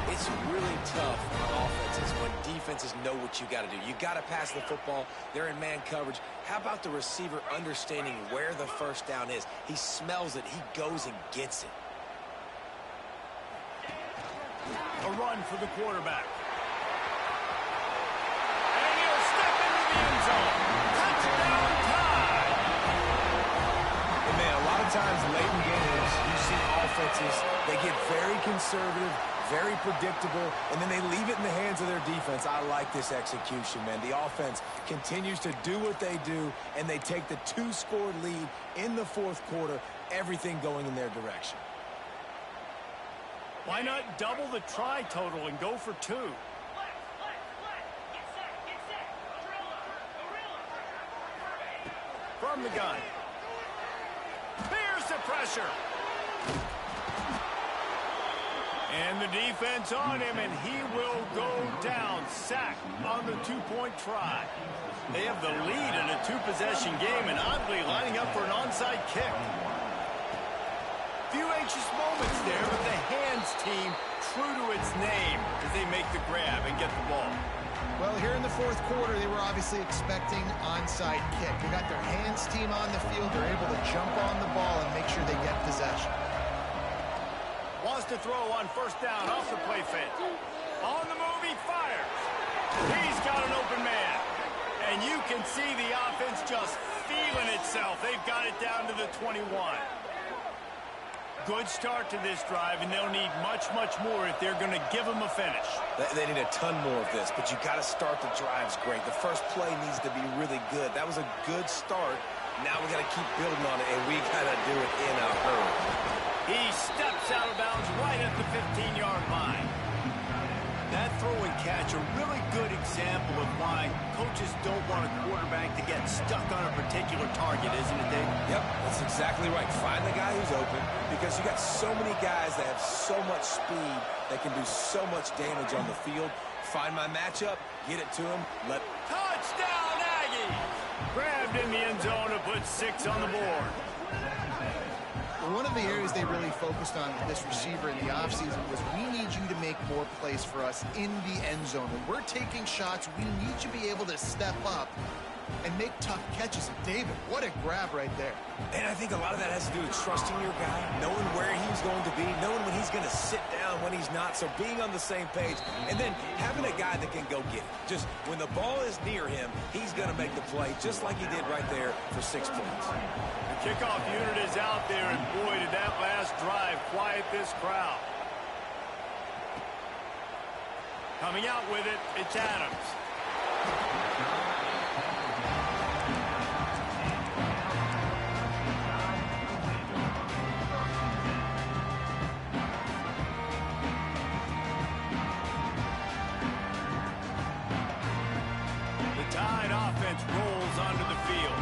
It's really tough on offenses when defenses know what you got to do. You got to pass the football. They're in man coverage. How about the receiver understanding where the first down is? He smells it. He goes and gets it. A run for the quarterback. And he'll step into the end zone. Touchdown time! And man, a lot of times late in games, you see offenses, they get very conservative, very predictable, and then they leave it in the hands of their defense. I like this execution, man. The offense continues to do what they do, and they take the 2-score lead in the fourth quarter, everything going in their direction. Why not double the try total and go for 2? From the gun. Here's the pressure. And the defense on him, and he will go down. Sack on the 2-point try. They have the lead in a 2-possession game, and oddly lining up for an onside kick. Few anxious moments there, but the hands team true to its name as they make the grab and get the ball. Well, here in the fourth quarter, they were obviously expecting onside kick. They got their hands team on the field. They're able to jump on the ball and make sure they get possession. Wants to throw on first down off the play fake. On the move, he fires. He's got an open man. And you can see the offense just feeling itself. They've got it down to the 21. Good start to this drive, and they'll need much, much more if they're going to give them a finish. They need a ton more of this, but you got to start the drives great. The first play needs to be really good. That was a good start. Now we got to keep building on it, and we got to do it in a hurry. He steps out of bounds right at the 15-yard line. That throw and catch, a really good example of why coaches don't want a quarterback to get stuck on a particular target, isn't it, Dave? Yep, that's exactly right. Find the guy who's open, because you got so many guys that have so much speed that can do so much damage on the field. Find my matchup, get it to him, Touchdown, Aggies! Grabbed in the end zone to put 6 on the board. One of the areas they really focused on with this receiver in the offseason was we need you to make more plays for us in the end zone. When we're taking shots, we need you to be able to step up and make tough catches. And David, what a grab right there. And I think a lot of that has to do with trusting your guy, knowing where he's going to be, knowing when he's going to sit down, when he's not. So being on the same page, and then having a guy that can go get it. Just when the ball is near him, he's going to make the play, just like he did right there for 6 points. The kickoff unit is out there, and boy, did that last drive quiet this crowd. Coming out with it, it's Adams. Rolls onto the field.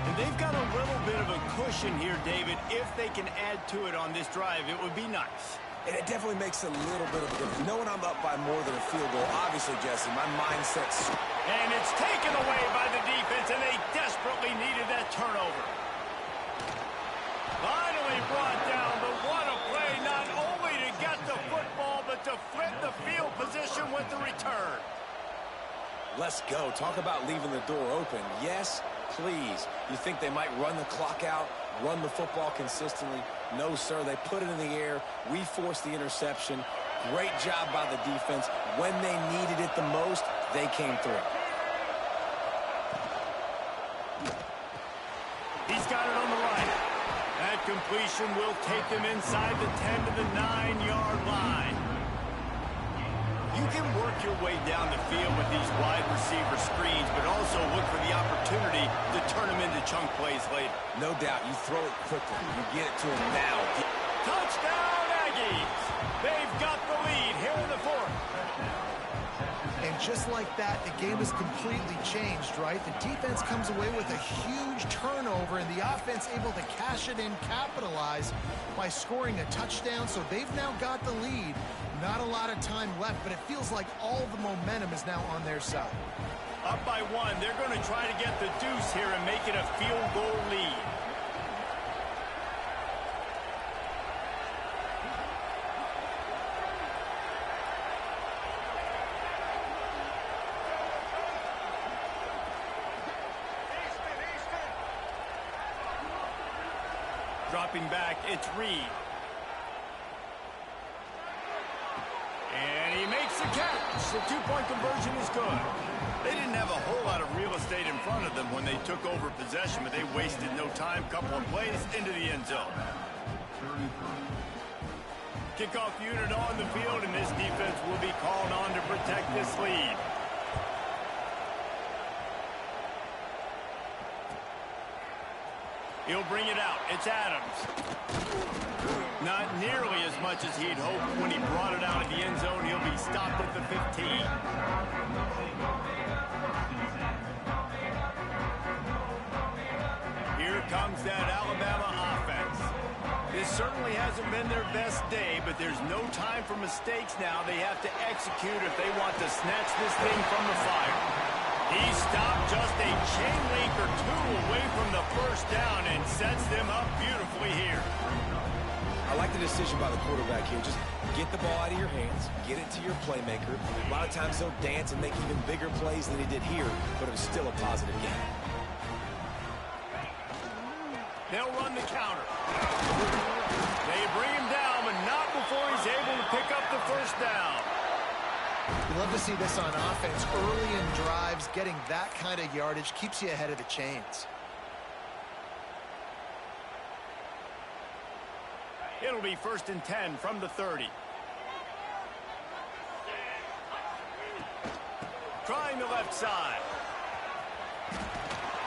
And they've got a little bit of a cushion here, David. If they can add to it on this drive, it would be nice. And it definitely makes a little bit of a difference. Knowing I'm up by more than a field goal, obviously, Jesse, my mindset's... And it's taken away by the defense, and they desperately needed that turnover. Finally brought down, but what a play, not only to get the football, but to flip the field position with the return. Let's go. Talk about leaving the door open. Yes, please. You think they might run the clock out, run the football consistently? No, sir. They put it in the air. We forced the interception. Great job by the defense. When they needed it the most, they came through. He's got it on the right. That completion will take them inside the 10 to the 9-yard line. You can work your way down the field with these wide receiver screens, but also look for the opportunity to turn them into chunk plays later. No doubt. You throw it quickly. You get it to them now. Touchdown, Aggies! They've got the lead here in the fourth. And just like that, the game is completely changed, right? The defense comes away with a huge turnover, and the offense able to cash it in, capitalize by scoring a touchdown. So they've now got the lead. Not a lot of time left, but it feels like all the momentum is now on their side. Up by 1. They're going to try to get the deuce here and make it a field goal lead. dropping back. It's Reed. And he makes the catch. The two-point conversion is good. They didn't have a whole lot of real estate in front of them when they took over possession, but they wasted no time. Couple of plays into the end zone. Kickoff unit on the field, and this defense will be called on to protect this lead. He'll bring it out. It's Adams. Not nearly as much as he'd hoped when he brought it out of the end zone. He'll be stopped at the 15. Here comes that Alabama offense. This certainly hasn't been their best day, but there's no time for mistakes now. They have to execute if they want to snatch this thing from the fire. He stopped just a chain link or two away from the first down and sets them up beautifully here. I like the decision by the quarterback here. Just get the ball out of your hands, get it to your playmaker. A lot of times he'll dance and make even bigger plays than he did here, but it was still a positive game. They'll run the counter. They bring him down, but not before he's able to pick up the first down. You love to see this on offense. Early in drives, getting that kind of yardage keeps you ahead of the chains. It'll be 1st and 10 from the 30. Trying the left side.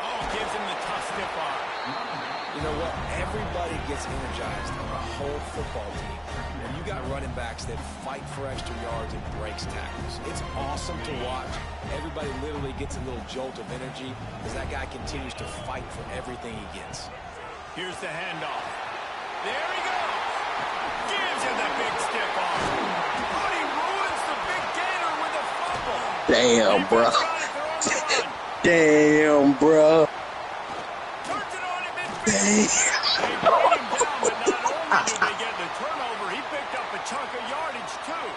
Oh, gives him the tough stiff arm. You know what? Everybody gets energized on a whole football team. When you got running backs that fight for extra yards and breaks tackles, it's awesome to watch. Everybody literally gets a little jolt of energy as that guy continues to fight for everything he gets. Here's the handoff. There he goes. Gives him the big stiff arm. But he ruins the big gainer with a fumble. Damn, bro. Damn, bro. They bring him down, but not only did they get the turnover, he picked up a chunk of yardage, too.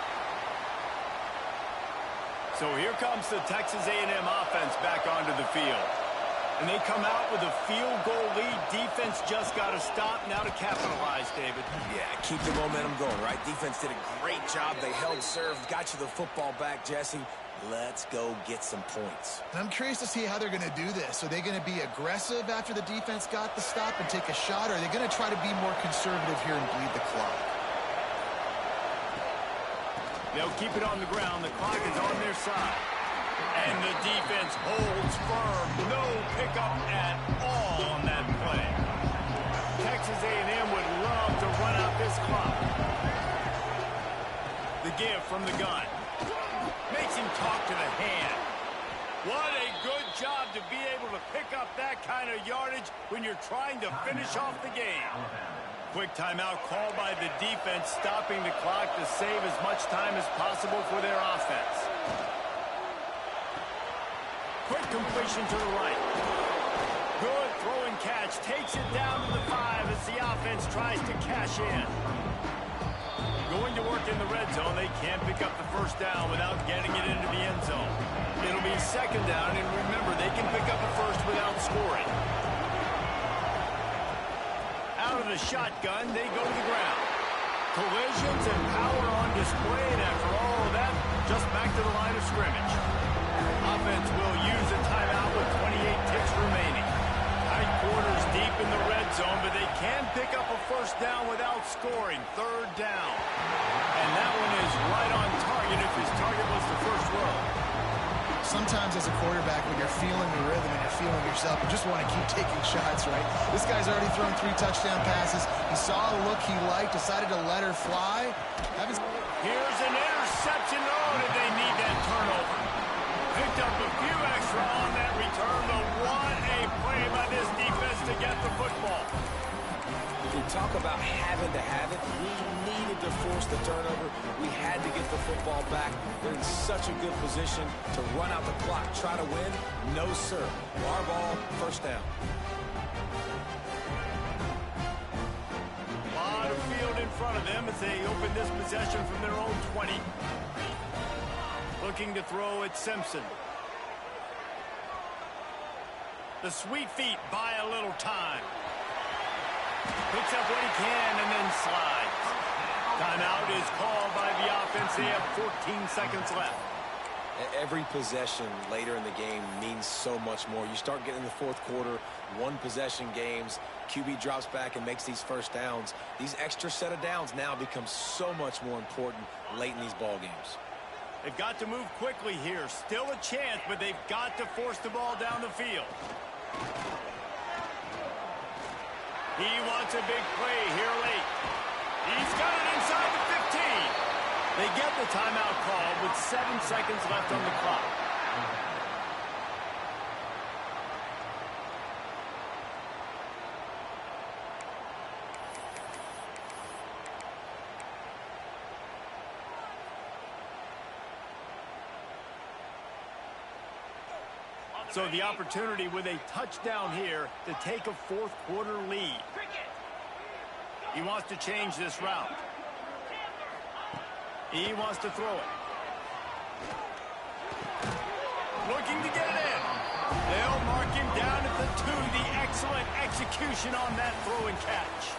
So here comes the Texas A&M offense back onto the field. And they come out with a field goal lead. Defense just got to stop now to capitalize, David. Yeah, keep the momentum going, right? Defense did a great job. They held serve, got you the football back, Jesse. Let's go get some points. I'm curious to see how they're going to do this. Are they going to be aggressive after the defense got the stop and take a shot, or are they going to try to be more conservative here and bleed the clock? They'll keep it on the ground. The clock is on their side. And the defense holds firm. No pickup at all on that play. Texas A&M would love to run out this clock. The give from the gun. Makes him talk to the hand. What a good job to be able to pick up that kind of yardage when you're trying to finish off the game. Quick timeout called by the defense, stopping the clock to save as much time as possible for their offense. Quick completion to the right. Good throw and catch. Takes it down to the 5 as the offense tries to cash in. Going to work in the red zone. They can't pick up the first down without getting it into the end zone. It'll be 2nd down, and remember, they can pick up a first without scoring. Out of the shotgun, they go to the ground. Collisions and power on display, and after all of that, just back to the line of scrimmage. Offense will use a timeout with 28 ticks remaining. Tight quarters deep in the red zone, but they can pick up a first down without scoring. 3rd down. And that one is right on target if his target was the first row. Sometimes as a quarterback, when you're feeling the rhythm and you're feeling yourself, you just want to keep taking shots, right? This guy's already thrown 3 touchdown passes. He saw a look he liked, decided to let her fly. Here's an interception. Oh, did they need that turnover? Picked up a few extra on that return, but what a play by this defense to get the football. We talk about having to have it. We needed to force the turnover. We had to get the football back. They're in such a good position to run out the clock, try to win. No, sir. Our ball, first down. A lot of field in front of them as they open this possession from their own 20. Looking to throw at Simpson. The sweet feet buy a little time. Picks up what he can and then slides. Timeout is called by the offense. They have 14 seconds left. Every possession later in the game means so much more. You start getting in the fourth quarter, one possession games, QB drops back and makes these first downs. These extra set of downs now become so much more important late in these ball games. They've got to move quickly here. Still a chance, but they've got to force the ball down the field. He wants a big play here late. He's got it inside the 15. They get the timeout call with 7 seconds left on the clock. So the opportunity with a touchdown here to take a fourth quarter lead. He wants to change this route. He wants to throw it. Looking to get it in. They'll mark him down at the 2. The excellent execution on that throw and catch.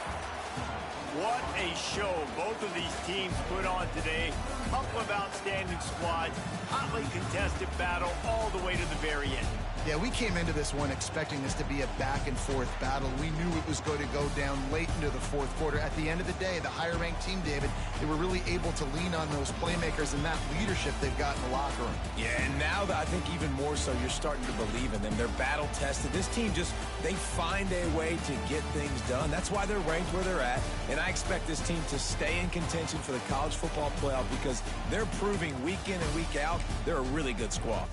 What a show both of these teams put on today. Couple of outstanding squads. Hotly contested battle all the way to the very end. Yeah, we came into this one expecting this to be a back-and-forth battle. We knew it was going to go down late into the fourth quarter. At the end of the day, the higher-ranked team, David, they were really able to lean on those playmakers and that leadership they've got in the locker room. Yeah, and now I think even more so, you're starting to believe in them. They're battle-tested. This team they find a way to get things done. That's why they're ranked where they're at, and I expect this team to stay in contention for the college football playoff because they're proving week in and week out they're a really good squad.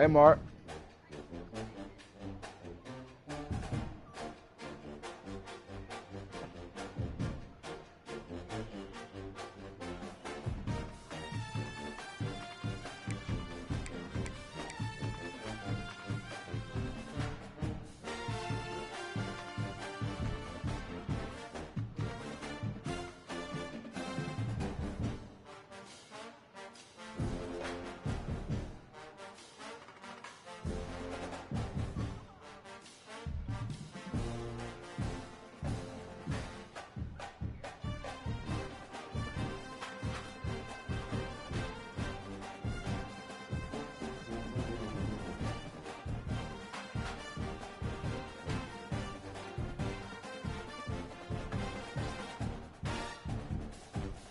Hey, Mark.